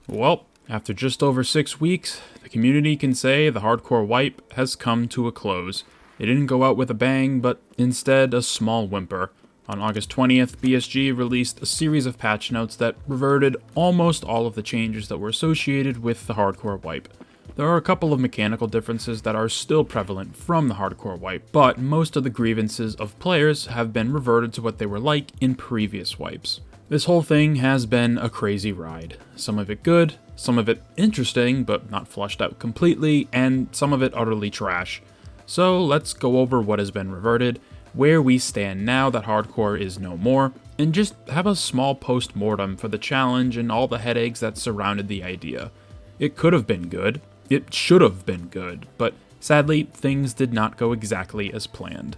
Well, after just over 6 weeks, the community can say the hardcore wipe has come to a close. It didn't go out with a bang, but instead a small whimper. On August 20th, BSG released a series of patch notes that reverted almost all of the changes that were associated with the hardcore wipe. There are a couple of mechanical differences that are still prevalent from the hardcore wipe, but most of the grievances of players have been reverted to what they were like in previous wipes. This whole thing has been a crazy ride. Some of it good, some of it interesting but not fleshed out completely, and some of it utterly trash. So let's go over what has been reverted, where we stand now that hardcore is no more, and just have a small post-mortem for the challenge and all the headaches that surrounded the idea. It could have been good, it should have been good, but sadly things did not go exactly as planned.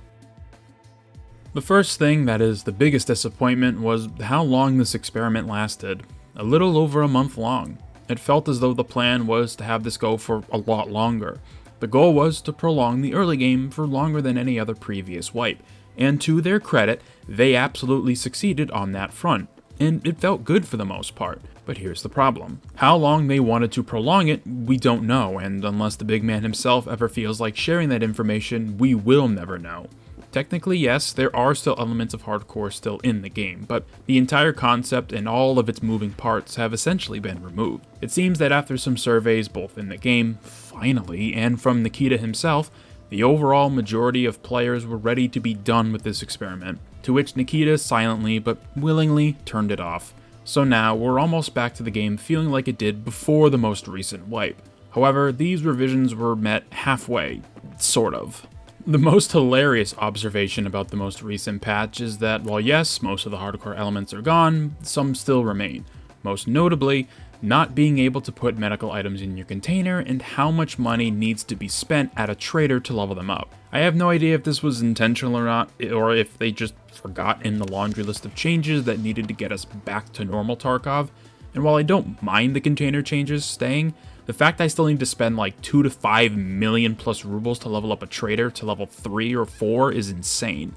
The first thing that is the biggest disappointment was how long this experiment lasted. A little over a month long. It felt as though the plan was to have this go for a lot longer. The goal was to prolong the early game for longer than any other previous wipe, and to their credit, they absolutely succeeded on that front, and it felt good for the most part. But here's the problem. How long they wanted to prolong it, we don't know, and unless the big man himself ever feels like sharing that information, we will never know. Technically, yes, there are still elements of hardcore still in the game, but the entire concept and all of its moving parts have essentially been removed. It seems that after some surveys both in the game, finally, and from Nikita himself, the overall majority of players were ready to be done with this experiment, to which Nikita silently but willingly turned it off. So now, we're almost back to the game feeling like it did before the most recent wipe. However, these revisions were met halfway, sort of. The most hilarious observation about the most recent patch is that while yes, most of the hardcore elements are gone, some still remain. Most notably, not being able to put medical items in your container and how much money needs to be spent at a trader to level them up. I have no idea if this was intentional or not, or if they just forgot in the laundry list of changes that needed to get us back to normal Tarkov. And while I don't mind the container changes staying, the fact I still need to spend like 2 to 5 million plus rubles to level up a trader to level 3 or 4 is insane.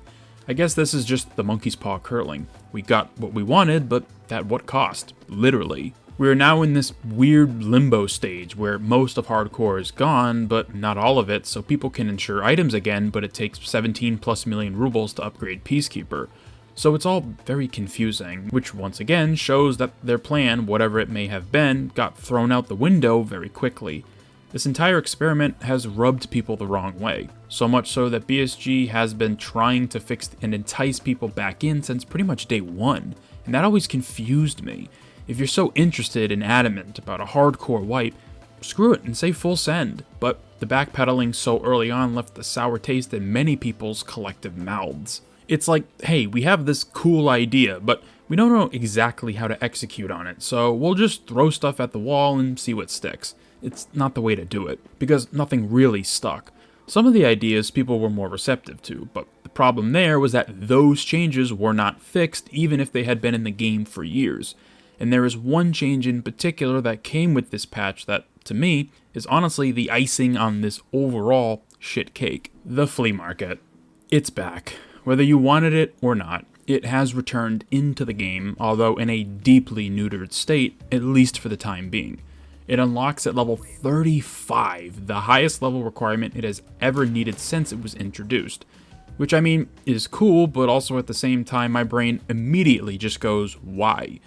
I guess this is just the monkey's paw curling. We got what we wanted, but at what cost? Literally. We are now in this weird limbo stage where most of hardcore is gone, but not all of it, so people can insure items again, but it takes 17 plus million rubles to upgrade Peacekeeper. So it's all very confusing, which once again shows that their plan, whatever it may have been, got thrown out the window very quickly. This entire experiment has rubbed people the wrong way, so much so that BSG has been trying to fix and entice people back in since pretty much day one, and that always confused me. If you're so interested and adamant about a hardcore wipe, screw it and say full send, but the backpedaling so early on left a sour taste in many people's collective mouths. It's like, hey, we have this cool idea, but we don't know exactly how to execute on it, so we'll just throw stuff at the wall and see what sticks. It's not the way to do it, because nothing really stuck. Some of the ideas people were more receptive to, but the problem there was that those changes were not fixed even if they had been in the game for years. And there is one change in particular that came with this patch that, to me, is honestly the icing on this overall shit cake. The flea market. It's back. Whether you wanted it or not, it has returned into the game, although in a deeply neutered state, at least for the time being. It unlocks at level 35, the highest level requirement it has ever needed since it was introduced. Which, I mean, is cool, but also at the same time, my brain immediately just goes, why?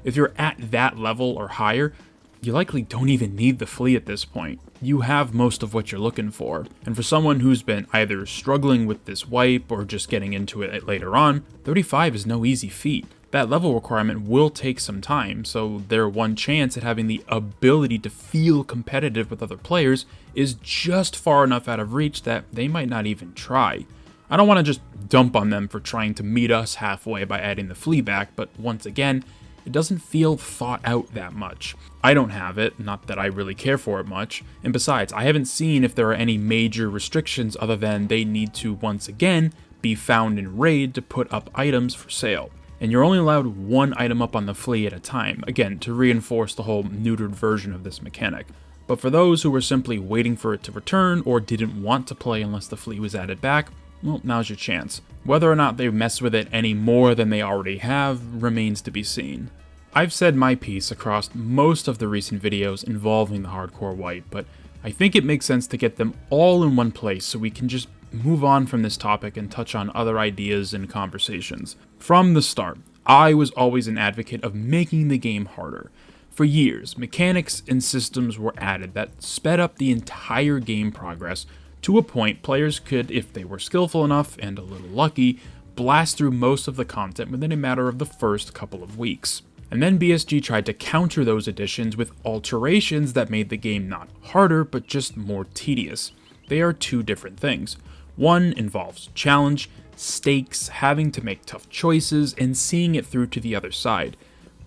If you're at that level or higher, you likely don't even need the flea at this point. You have most of what you're looking for. And for someone who's been either struggling with this wipe or just getting into it later on, 35 is no easy feat. That level requirement will take some time, so their one chance at having the ability to feel competitive with other players is just far enough out of reach that they might not even try. I don't want to just dump on them for trying to meet us halfway by adding the flea back, but once again, it doesn't feel thought out that much. I don't have it, not that I really care for it much, and besides, I haven't seen if there are any major restrictions other than they need to once again be found in raid to put up items for sale. And you're only allowed one item up on the flea at a time, again, to reinforce the whole neutered version of this mechanic. But for those who were simply waiting for it to return or didn't want to play unless the flea was added back, well, now's your chance. Whether or not they mess with it any more than they already have remains to be seen. I've said my piece across most of the recent videos involving the hardcore wipe, but I think it makes sense to get them all in one place so we can just move on from this topic and touch on other ideas and conversations. From the start, I was always an advocate of making the game harder. For years, mechanics and systems were added that sped up the entire game progress to a point players could, if they were skillful enough and a little lucky, blast through most of the content within a matter of the first couple of weeks. And then BSG tried to counter those additions with alterations that made the game not harder, but just more tedious. They are two different things. One involves challenge, stakes, having to make tough choices, and seeing it through to the other side.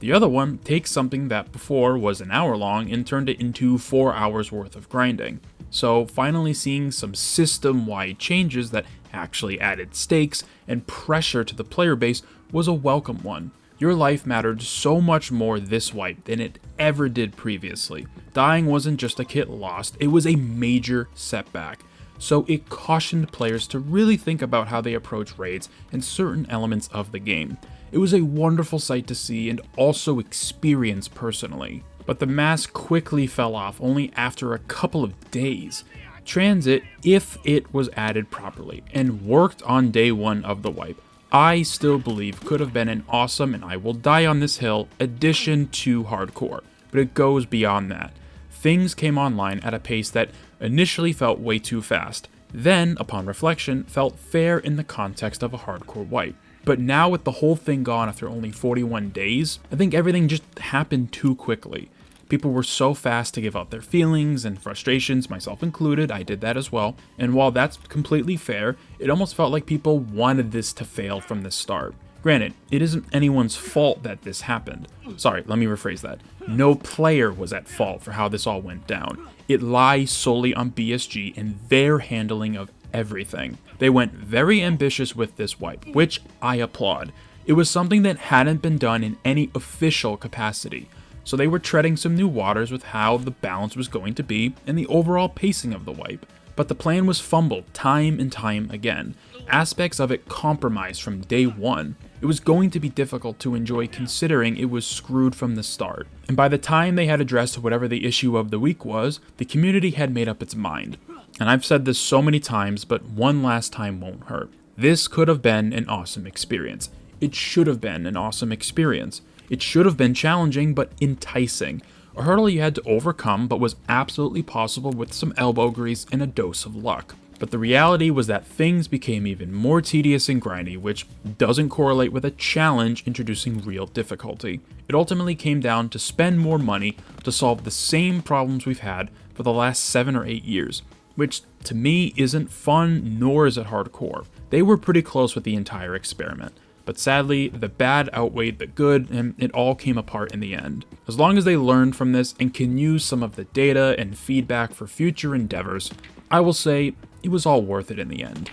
The other one takes something that before was an hour long and turned it into 4 hours worth of grinding. So finally seeing some system-wide changes that actually added stakes and pressure to the player base was a welcome one. Your life mattered so much more this wipe than it ever did previously. Dying wasn't just a kit lost, it was a major setback. So it cautioned players to really think about how they approach raids and certain elements of the game. It was a wonderful sight to see and also experience personally. But the mask quickly fell off only after a couple of days. Transit, if it was added properly and worked on day one of the wipe, I still believe could have been an awesome, and I will die on this hill, addition to hardcore. But it goes beyond that. Things came online at a pace that initially felt way too fast, then, upon reflection, felt fair in the context of a hardcore wipe. But now with the whole thing gone after only 41 days, I think everything just happened too quickly. People were so fast to give out their feelings and frustrations, myself included, I did that as well, and while that's completely fair, it almost felt like people wanted this to fail from the start. Granted, it isn't anyone's fault that this happened. Sorry, let me rephrase that. No player was at fault for how this all went down. It lies solely on BSG and their handling of everything. They went very ambitious with this wipe, which I applaud. It was something that hadn't been done in any official capacity. So they were treading some new waters with how the balance was going to be and the overall pacing of the wipe. But the plan was fumbled time and time again. Aspects of it compromised from day one. It was going to be difficult to enjoy considering it was screwed from the start. And by the time they had addressed whatever the issue of the week was, the community had made up its mind. And I've said this so many times, but one last time won't hurt. This could have been an awesome experience. It should have been an awesome experience. It should have been challenging but enticing. A hurdle you had to overcome but was absolutely possible with some elbow grease and a dose of luck. But the reality was that things became even more tedious and grindy, which doesn't correlate with a challenge introducing real difficulty. It ultimately came down to spend more money to solve the same problems we've had for the last 7 or 8 years, which to me isn't fun nor is it hardcore. They were pretty close with the entire experiment. But sadly, the bad outweighed the good, and it all came apart in the end. As long as they learned from this and can use some of the data and feedback for future endeavors, I will say it was all worth it in the end.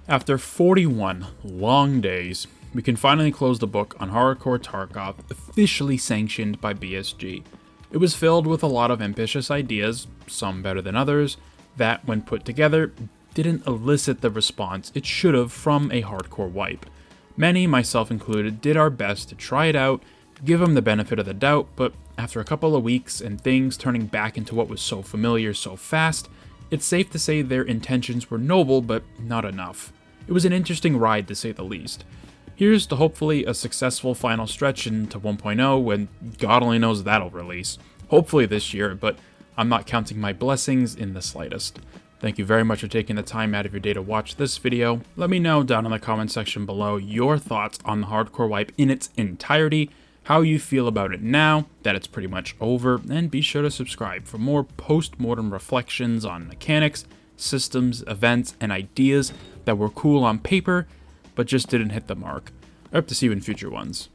After 41 long days, we can finally close the book on HC Tarkov, officially sanctioned by BSG. It was filled with a lot of ambitious ideas, some better than others, that, when put together, didn't elicit the response it should have from a hardcore wipe. Many, myself included, did our best to try it out, give them the benefit of the doubt, but after a couple of weeks and things turning back into what was so familiar so fast, it's safe to say their intentions were noble but not enough. It was an interesting ride to say the least. Here's to hopefully a successful final stretch into 1.0 when God only knows that'll release. Hopefully this year, but I'm not counting my blessings in the slightest. Thank you very much for taking the time out of your day to watch this video. Let me know down in the comment section below your thoughts on the hardcore wipe in its entirety, how you feel about it now that it's pretty much over, and be sure to subscribe for more post-mortem reflections on mechanics, systems, events, and ideas that were cool on paper, but just didn't hit the mark. I hope to see you in future ones.